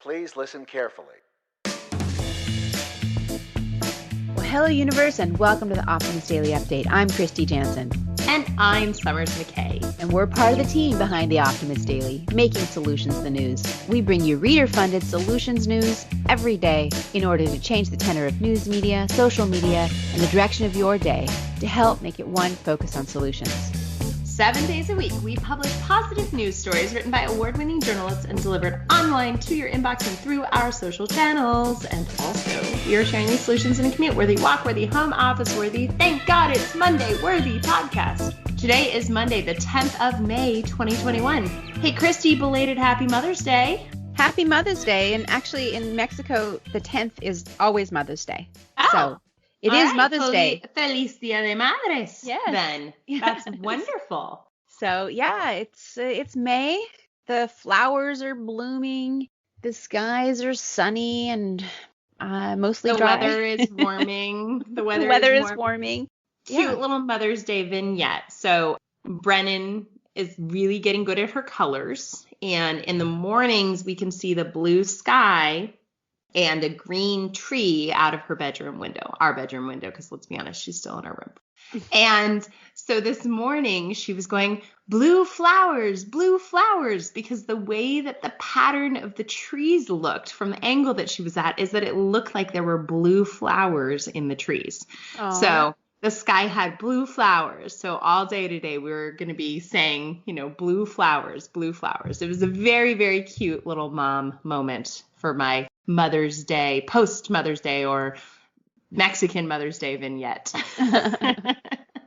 Please listen carefully. Well, hello, universe, and welcome to the Optimist Daily Update. I'm Kristy Jansen. And I'm Summers McKay. And we're part of the team behind the Optimist Daily, making solutions the news. We bring you reader-funded solutions news every day in order to change the tenor of news media, social media, and the direction of your day to help make it one focus on solutions. 7 days a week, we publish positive news stories written by award-winning journalists and delivered online to your inbox and through our social channels. And also, we are sharing these solutions in a commute-worthy, walk-worthy, home office-worthy, thank God it's Monday-worthy podcast. Today is Monday, the 10th of May, 2021. Hey, Kristy, belated Happy Mother's Day. Happy Mother's Day. And actually, in Mexico, the 10th is always Mother's Day. Oh. So it is Mother's Day. Feliz Dia de Madres. Yes. Then. That's wonderful. So yeah, it's May. The flowers are blooming. The skies are sunny and mostly dry. The weather is warming. The weather is warming. Cute little Mother's Day vignette. So Brennan is really getting good at her colors. And in the mornings, we can see the blue sky and a green tree out of her bedroom window, our bedroom window, because let's be honest, she's still in our room. And so this morning she was going, blue flowers, because the way that the pattern of the trees looked from the angle that she was at is that it looked like there were blue flowers in the trees. Aww. So the sky had blue flowers. So all day today we were going to be saying, blue flowers, blue flowers. It was a very, very cute little mom moment for my Mother's Day, post-Mother's Day, or Mexican Mother's Day vignette. I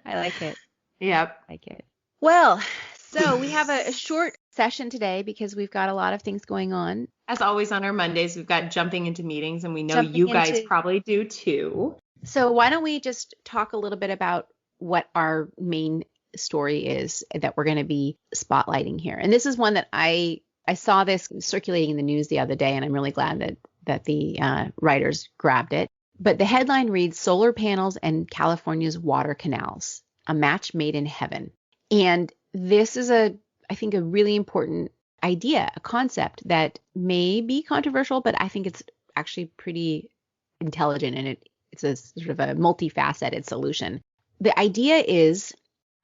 like it. Yep. I like it. Well, so we have a short session today because we've got a lot of things going on. As always on our Mondays, we've got jumping into meetings, and we know you guys probably do too. So why don't we just talk a little bit about what our main story is that we're going to be spotlighting here. And this is one that I saw this circulating in the news the other day, and I'm really glad that the writers grabbed it. But the headline reads, Solar Panels and California's Water Canals, a match made in heaven. And this is I think, a really important idea, a concept that may be controversial, but I think it's actually pretty intelligent, and it's a sort of a multifaceted solution. The idea is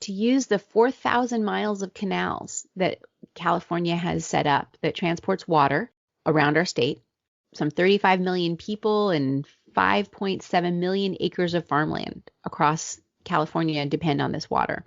to use the 4,000 miles of canals that California has set up that transports water around our state. Some 35 million people and 5.7 million acres of farmland across California depend on this water.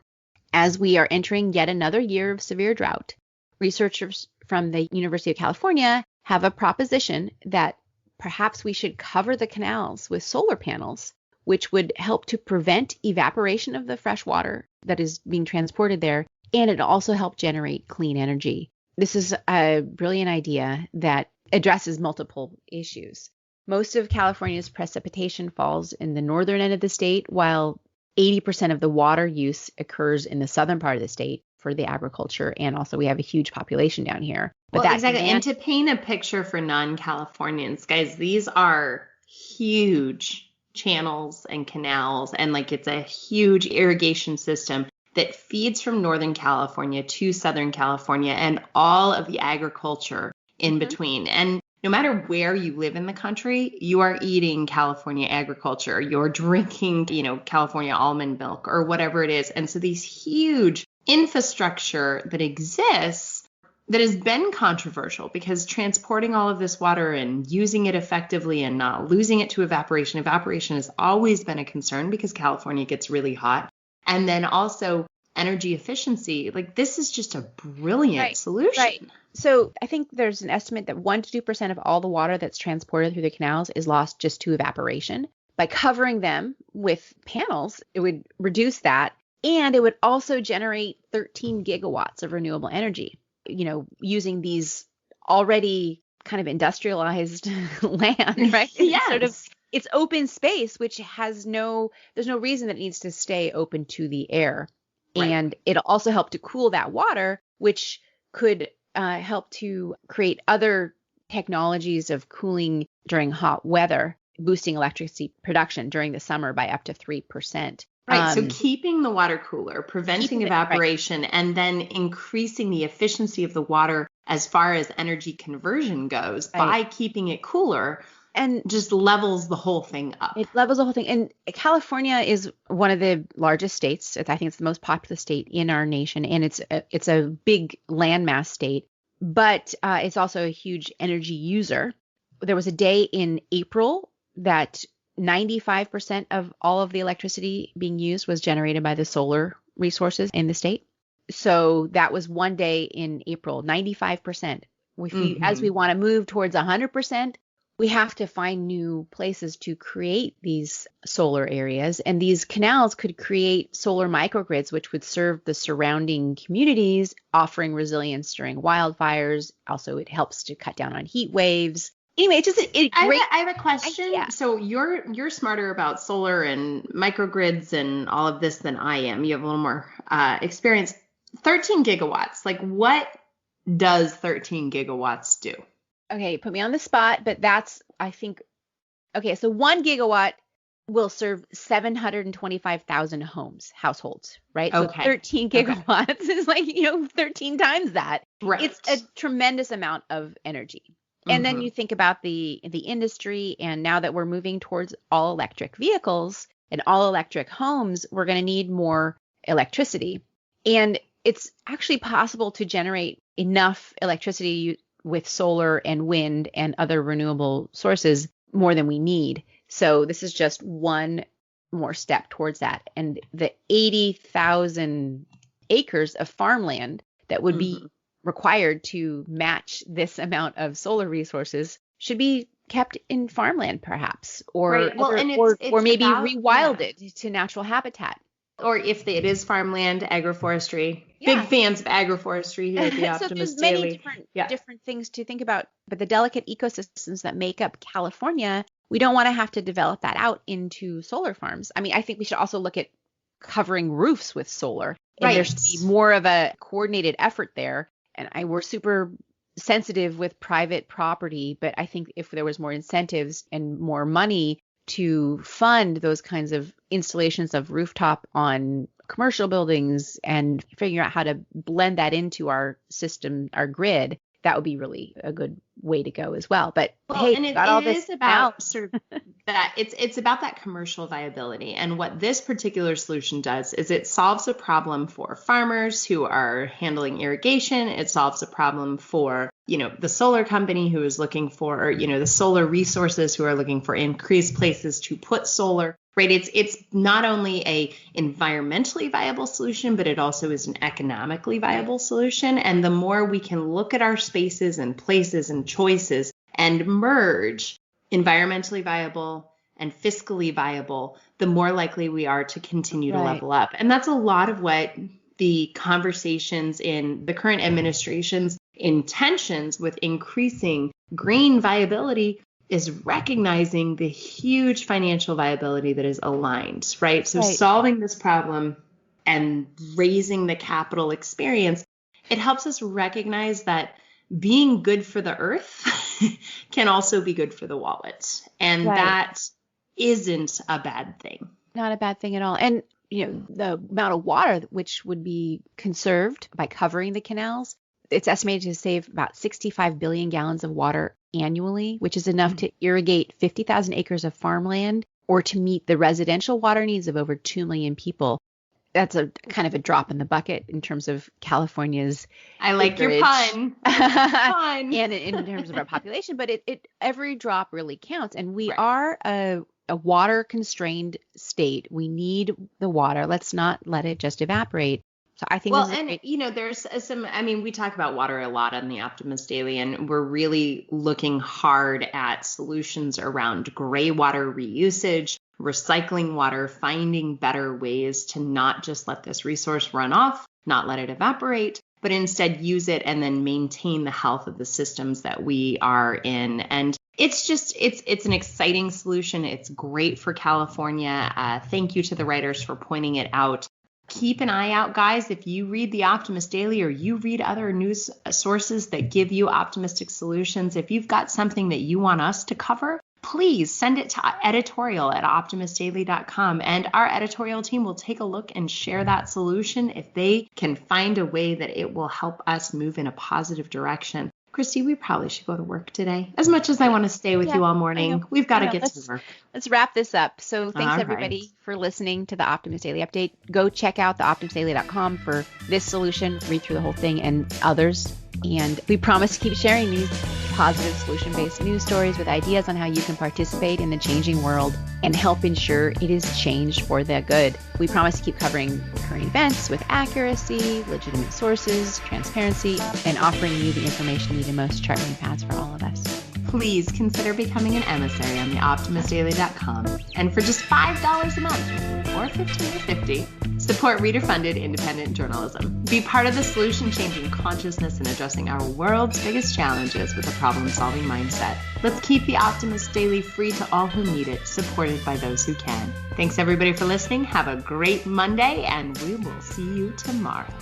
As we are entering yet another year of severe drought, researchers from the University of California have a proposition that perhaps we should cover the canals with solar panels, which would help to prevent evaporation of the fresh water that is being transported there, and it also help generate clean energy. This is a brilliant idea that addresses multiple issues. Most of California's precipitation falls in the northern end of the state, while 80% of the water use occurs in the southern part of the state for the agriculture, and also we have a huge population down here. But exactly. And to paint a picture for non-Californians, guys, these are huge channels and canals, and it's a huge irrigation system that feeds from Northern California to Southern California and all of the agriculture in between. And no matter where you live in the country, you are eating California agriculture. You're drinking, California almond milk or whatever it is. And so these huge infrastructure that exists that has been controversial because transporting all of this water and using it effectively and not losing it to evaporation. Evaporation has always been a concern because California gets really hot. And then also energy efficiency. This is just a brilliant solution. Right. So I think there's an estimate that 1% to 2% of all the water that's transported through the canals is lost just to evaporation. By covering them with panels, it would reduce that, and it would also generate 13 gigawatts of renewable energy. Using these already kind of industrialized land, right? Yes. It's open space, which there's no reason that it needs to stay open to the air. Right. And it'll also help to cool that water, which could help to create other technologies of cooling during hot weather, boosting electricity production during the summer by up to 3%. Right. So keeping the water cooler, preventing evaporation, and then increasing the efficiency of the water as far as energy conversion goes by keeping it cooler, and just levels the whole thing up. It levels the whole thing. And California is one of the largest states. I think it's the most populous state in our nation, and it's a big landmass state, but it's also a huge energy user. There was a day in April that 95% of all of the electricity being used was generated by the solar resources in the state. So that was one day in April, 95%. As we want to move towards 100%, we have to find new places to create these solar areas. And these canals could create solar microgrids, which would serve the surrounding communities, offering resilience during wildfires. Also, it helps to cut down on heat waves. Anyway, it's just a great. I have a question. idea. So you're smarter about solar and microgrids and all of this than I am. You have a little more experience. 13 gigawatts. Like, what does 13 gigawatts do? Okay, put me on the spot, but that's, I think, okay, so 1 gigawatt will serve 725,000 households, right? Okay. So 13 gigawatts is like, 13 times that. Right. It's a tremendous amount of energy. And then you think about the industry, and now that we're moving towards all electric vehicles and all electric homes, we're going to need more electricity. And it's actually possible to generate enough electricity with solar and wind and other renewable sources more than we need. So this is just one more step towards that. And the 80,000 acres of farmland that would be required to match this amount of solar resources should be kept in farmland, perhaps, or right. Well, or maybe rewilded to natural habitat. Or if it is farmland, agroforestry. Big fans of agroforestry here at the Optimist Daily. So there's many different things to think about. But the delicate ecosystems that make up California, we don't want to have to develop that out into solar farms. I mean, I think we should also look at covering roofs with solar. And there should be more of a coordinated effort there. And we're super sensitive with private property, but I think if there was more incentives and more money to fund those kinds of installations of rooftop on commercial buildings and figuring out how to blend that into our system, our grid, that would be really a good way to go as well. But hey, and it is about sort of that it's about that commercial viability. And what this particular solution does is it solves a problem for farmers who are handling irrigation. It solves a problem for, the solar company who is looking for, the solar resources who are looking for increased places to put solar. Right. It's not only a environmentally viable solution, but it also is an economically viable solution. And the more we can look at our spaces and places and choices and merge environmentally viable and fiscally viable, the more likely we are to continue to level up. And that's a lot of what the conversations in the current administration's intentions with increasing green viability is recognizing the huge financial viability that is aligned, right? So solving this problem and raising the capital experience, it helps us recognize that being good for the earth can also be good for the wallet. And that isn't a bad thing. Not a bad thing at all. And, the amount of water which would be conserved by covering the canals, it's estimated to save about 65 billion gallons of water annually, which is enough to irrigate 50,000 acres of farmland or to meet the residential water needs of over 2 million people. That's a kind of a drop in the bucket in terms of California's I like acreage. Your pun. And in terms of our population, but it every drop really counts. And we are a water constrained state. We need the water. Let's not let it just evaporate. So I think there's some, we talk about water a lot on the Optimist Daily, and we're really looking hard at solutions around gray water reusage, recycling water, finding better ways to not just let this resource run off, not let it evaporate, but instead use it and then maintain the health of the systems that we are in. And it's just, it's an exciting solution. It's great for California. Thank you to the writers for pointing it out. Keep an eye out, guys. If you read the Optimist Daily or you read other news sources that give you optimistic solutions, if you've got something that you want us to cover, please send it to editorial@optimistdaily.com, and our editorial team will take a look and share that solution if they can find a way that it will help us move in a positive direction. Kristy, we probably should go to work today. As much as I want to stay with you all morning, we've got to get to work. Let's wrap this up. So thanks everybody for listening to the Optimist Daily Update. Go check out the optimistdaily.com for this solution, read through the whole thing and others. And we promise to keep sharing these positive solution-based news stories with ideas on how you can participate in the changing world and help ensure it is changed for the good. We promise to keep covering current events with accuracy, legitimate sources, transparency, and offering you the information needed most charting paths for all of us. Please consider becoming an emissary on the optimistdaily.com. And for just $5 a month, or $15.50, support reader-funded independent journalism. Be part of the solution-changing consciousness in addressing our world's biggest challenges with a problem-solving mindset. Let's keep the Optimist Daily free to all who need it, supported by those who can. Thanks everybody for listening. Have a great Monday, and we will see you tomorrow.